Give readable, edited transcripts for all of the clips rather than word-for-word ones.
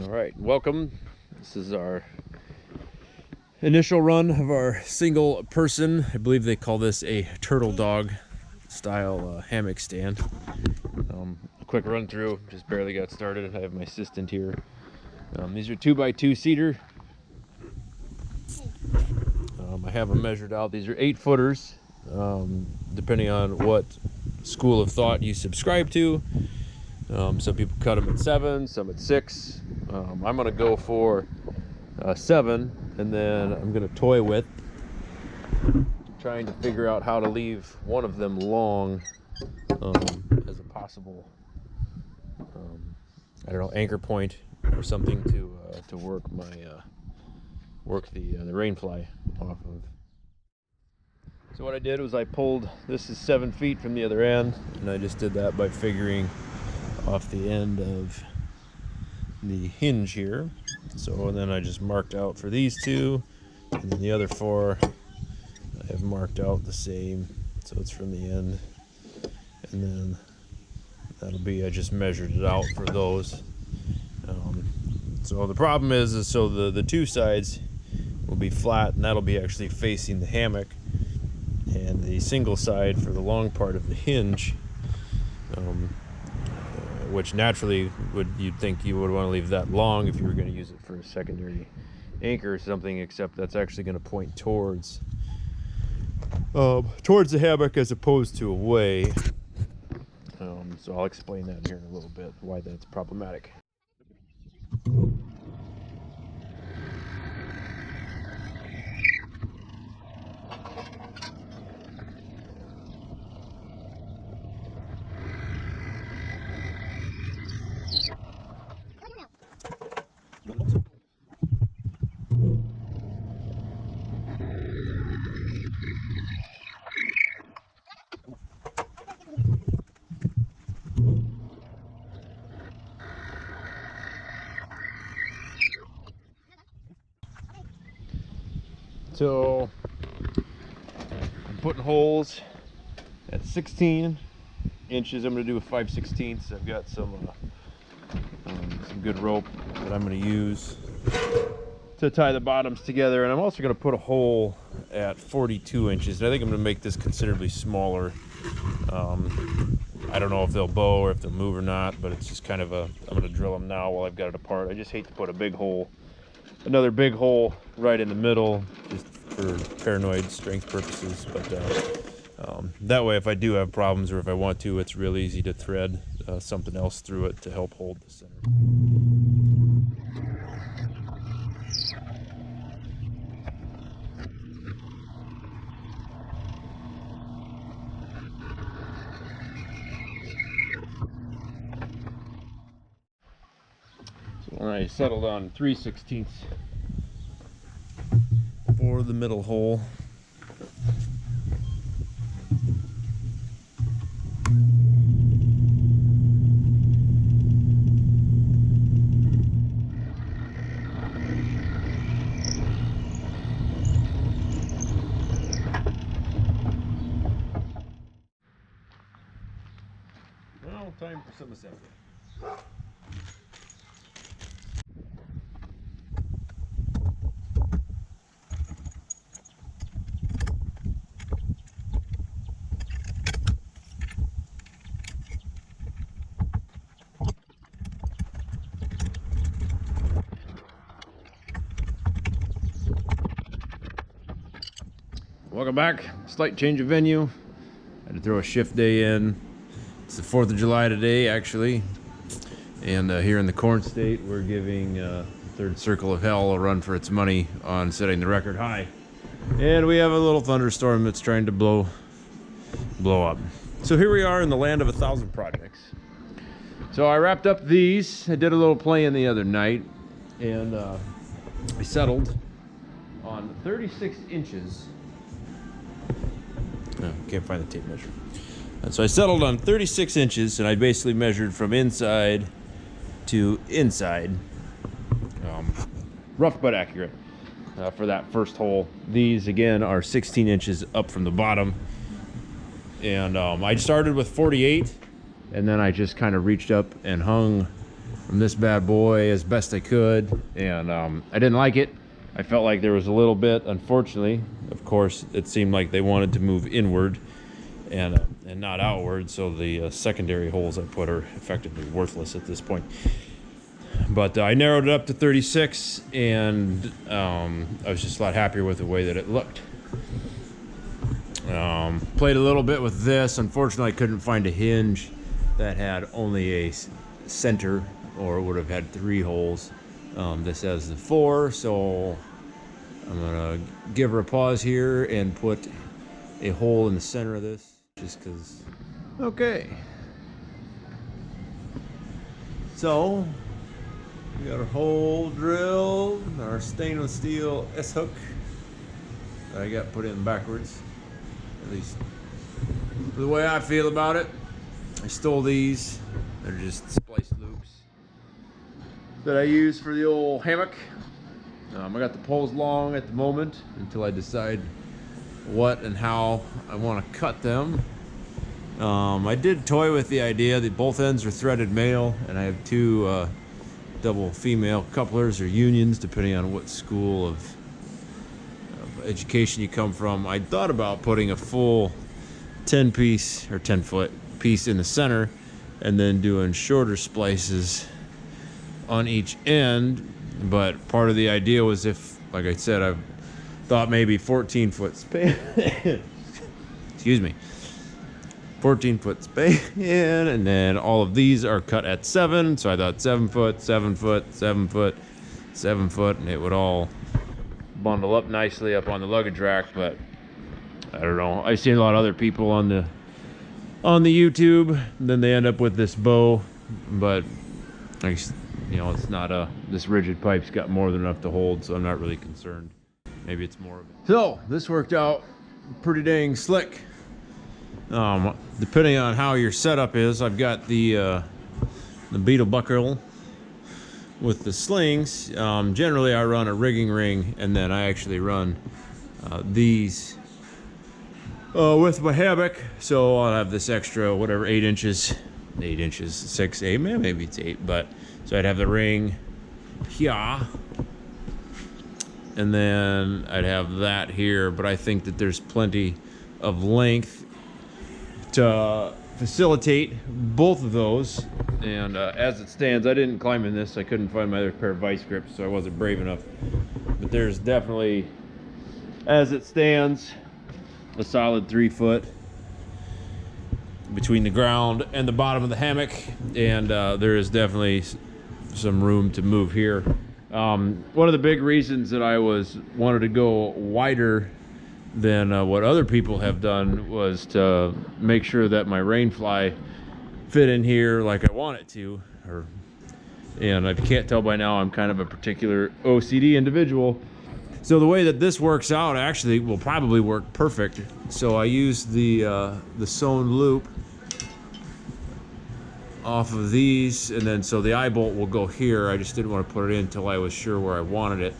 All right, welcome. This is our initial run of our single person. I believe they call this a turtle dog style hammock stand. A quick run through, just barely got started. I have my assistant here. These are 2x2 seater. I have them measured out. These are 8 footers, depending on what school of thought you subscribe to. Some people cut them at 7, some at 6. I'm gonna go for 7, and then I'm gonna toy with trying to figure out how to leave one of them long as a possible I don't know, anchor point or something to work my work the rain fly off of. So what I did was I pulled, this is 7 feet from the other end, and I just did that by figuring off the end of the hinge here. So then I just marked out for these 2, and then the other 4 I have marked out the same, so it's from the end, and then that'll be, I just measured it out for those. So the problem is so the 2 sides will be flat, and that'll be actually facing the hammock, and the single side for the long part of the hinge, which naturally you'd think you would want to leave that long if you were going to use it for a secondary anchor or something, except that's actually going to point towards the hammock as opposed to away. So I'll explain that here in a little bit, why that's problematic. So I'm putting holes at 16 inches. I'm going to do a 5/16. I've got some good rope that I'm going to use to tie the bottoms together, and I'm also going to put a hole at 42 inches. And I think I'm going to make this considerably smaller. I don't know if they'll bow or if they'll move or not, but it's just kind of I'm going to drill them now while I've got it apart. I just hate to put a big hole, another big hole right in the middle, just for paranoid strength purposes. But that way, if I do have problems or if I want to, it's real easy to thread something else through it to help hold the center. So when I settled on 3/16 for the middle hole, well, time for some assembly. Welcome back. Slight change of venue. Had to throw a shift day in. It's the 4th of July today, actually. And here in the corn state, we're giving Third Circle of Hell a run for its money on setting the record high. And we have a little thunderstorm that's trying to blow up. So here we are in the land of 1,000 projects. So I wrapped up these. I did a little playing the other night, and I settled on 36 inches. Oh, can't find the tape measure. And so I settled on 36 inches, and I basically measured from inside to inside. Rough but accurate for that first hole. These, again, are 16 inches up from the bottom. And I started with 48, and then I just kind of reached up and hung from this bad boy as best I could, and I didn't like it. I felt like there was a little bit, unfortunately, of course, it seemed like they wanted to move inward and not outward, so the secondary holes I put are effectively worthless at this point. But I narrowed it up to 36, and I was just a lot happier with the way that it looked. Played a little bit with this. Unfortunately, I couldn't find a hinge that had only a center, or it would have had 3 holes. This has the 4, so I'm gonna give her a pause here and put a hole in the center of this, just because. Okay. So we got our hole drilled, our stainless steel S-hook that I got put in backwards, at least the way I feel about it. I stole these. They're just spliced loops that I use for the old hammock. I got the poles long at the moment until I decide what and how I want to cut them. I did toy with the idea that both ends are threaded male, and I have 2 double female couplers or unions, depending on what school of education you come from. I thought about putting a full 10-piece or 10-foot piece in the center, and then doing shorter splices on each end. But part of the idea was, if, like I said, I thought maybe 14-foot span. Excuse me. 14-foot span, and then all of these are cut at 7, so I thought 7 foot, 7 foot, 7 foot, 7 foot, and it would all bundle up nicely up on the luggage rack. But I don't know, I've seen a lot of other people on the YouTube, and then they end up with this bow, but it's not this rigid pipe's got more than enough to hold, so I'm not really concerned. Maybe it's more of it. So this worked out pretty dang slick. Depending on how your setup is, I've got the beetle buckle with the slings. Generally I run a rigging ring, and then I actually run these with my hammock, so I'll have this extra, whatever, 8 inches, 6, 8, maybe it's 8, but so I'd have the ring here, and then I'd have that here, but I think that there's plenty of length to facilitate both of those. And as it stands, I didn't climb in this. I couldn't find my other pair of vice grips, so I wasn't brave enough. But there's definitely, as it stands, a solid 3 foot between the ground and the bottom of the hammock, and there is definitely some room to move here. One of the big reasons that I wanted to go wider than what other people have done was to make sure that my rainfly fit in here like I want it to. And if you can't tell by now, I'm kind of a particular OCD individual. So the way that this works out actually will probably work perfect. So I use the sewn loop off of these, and then so the eye bolt will go here. I just didn't want to put it in until I was sure where I wanted it.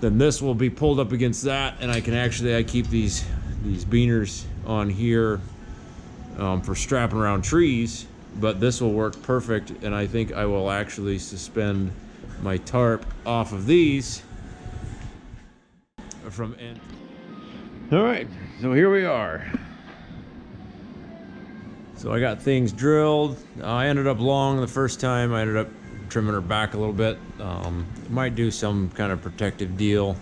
Then this will be pulled up against that, and I keep these beaners on here for strapping around trees, but this will work perfect, and I think I will actually suspend my tarp off of these from end. All right, so here we are. So I got things drilled. I ended up long the first time. I ended up trimming her back a little bit. Might do some kind of protective deal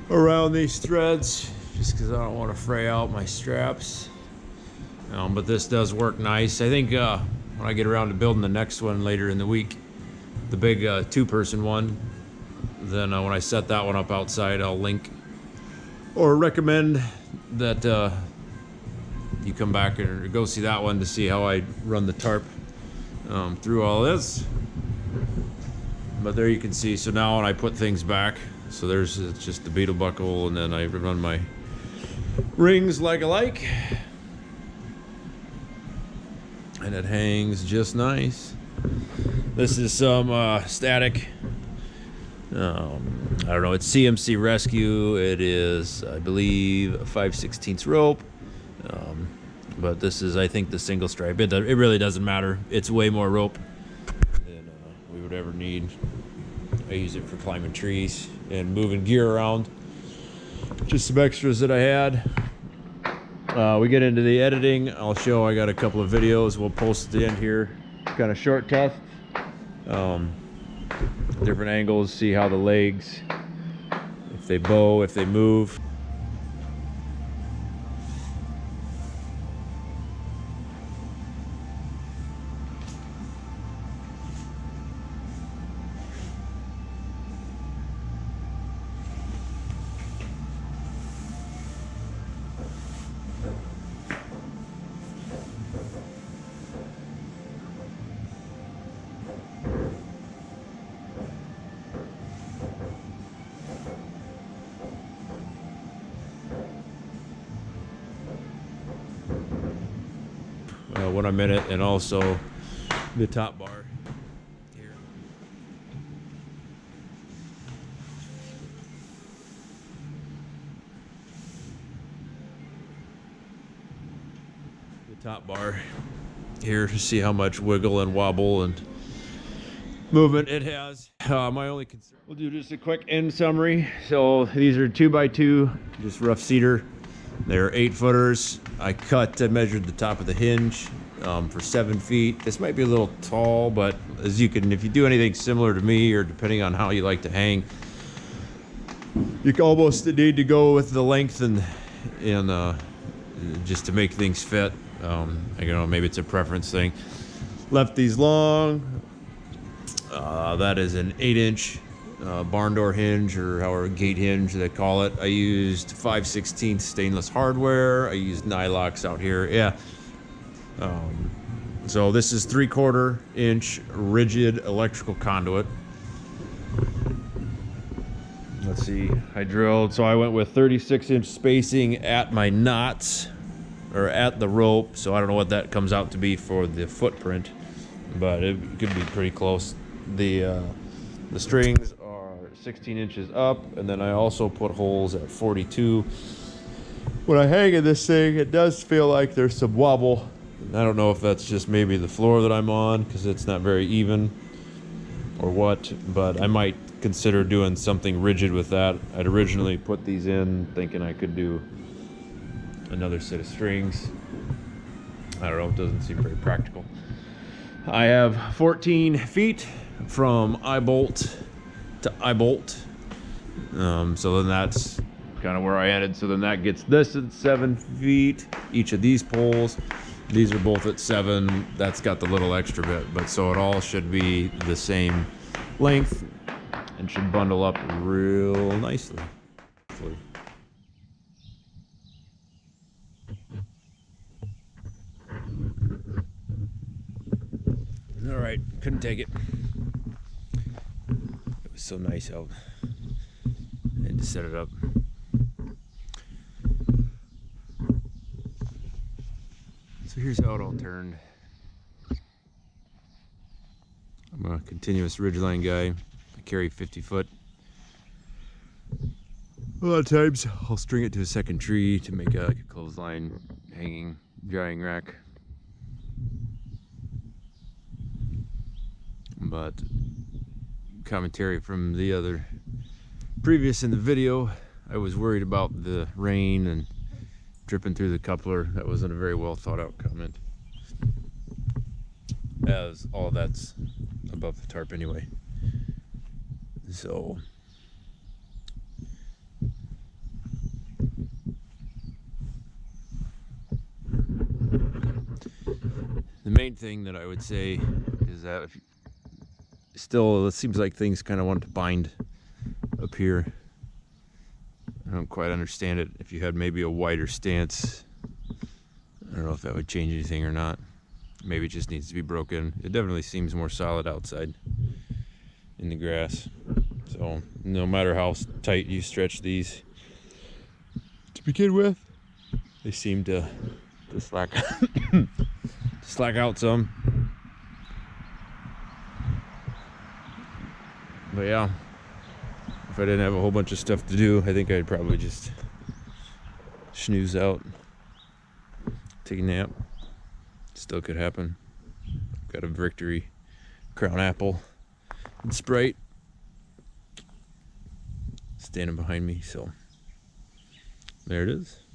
around these threads, just because I don't want to fray out my straps. But this does work nice. I think when I get around to building the next one later in the week, the big 2-person one, then when I set that one up outside, I'll link or recommend that you come back and go see that one to see how I run the tarp through all this. But there you can see, so now when I put things back, so it's just the beetle buckle, and then I run my rings like I like, and it hangs just nice. This is some static, I don't know, it's CMC Rescue. It is, I believe, a 5/16 rope. But this is, I think, the single stripe. It really doesn't matter. It's way more rope whatever need. I use it for climbing trees and moving gear around. Just some extras that I had. We get into the editing. I'll show, I got a couple of videos we'll post at the end here. Kind of short tests. Different angles, see how the legs, if they bow, if they move. When I'm in it, and also the top bar here. The top bar here to see how much wiggle and wobble and movement it has. My only concern. We'll do just a quick end summary. So these are 2x2, just rough cedar. They're 8-footers. I measured the top of the hinge for 7 feet. This might be a little tall, but as you can, if you do anything similar to me, or depending on how you like to hang, you almost need to go with the length and just to make things fit. I don't know, maybe it's a preference thing. Left these long. That is an 8-inch barn door hinge, or however gate hinge they call it. I used 5/16 stainless hardware. I used nylocks out here. Yeah. So this is 3/4 inch rigid electrical conduit. Let's see, I drilled, so I went with 36-inch spacing at my knots, or at the rope, so I don't know what that comes out to be for the footprint, but it could be pretty close. The strings are 16 inches up, and then I also put holes at 42. When I hang in this thing, it does feel like there's some wobble. I don't know if that's just maybe the floor that I'm on, because it's not very even, or what, but I might consider doing something rigid with that. I'd originally put these in thinking I could do another set of strings. I don't know, it doesn't seem very practical. I have 14 feet from eye bolt to eye bolt. So then that's kind of where I ended. So then that gets this at 7 feet, each of these poles. These are both at 7. That's got the little extra bit, but so it all should be the same length and should bundle up real nicely. All right, couldn't take it. It was so nice out. I had to set it up. So here's how it all turned. I'm a continuous ridgeline guy. I carry 50 foot. A lot of times I'll string it to a second tree to make like a clothesline hanging drying rack. But commentary from the other previous in the video, I was worried about the rain and dripping through the coupler. That wasn't a very well thought out comment, as all that's above the tarp anyway. So the main thing that I would say is that if you, still, it seems like things kind of want to bind up here. I don't quite understand it. If you had maybe a wider stance, I don't know if that would change anything or not. Maybe it just needs to be broken. It definitely seems more solid outside in the grass. So no matter how tight you stretch these to begin with, they seem to slack slack out some. But yeah, if I didn't have a whole bunch of stuff to do, I think I'd probably just snooze out, take a nap. Still could happen. Got a victory crown apple and Sprite standing behind me, so there it is.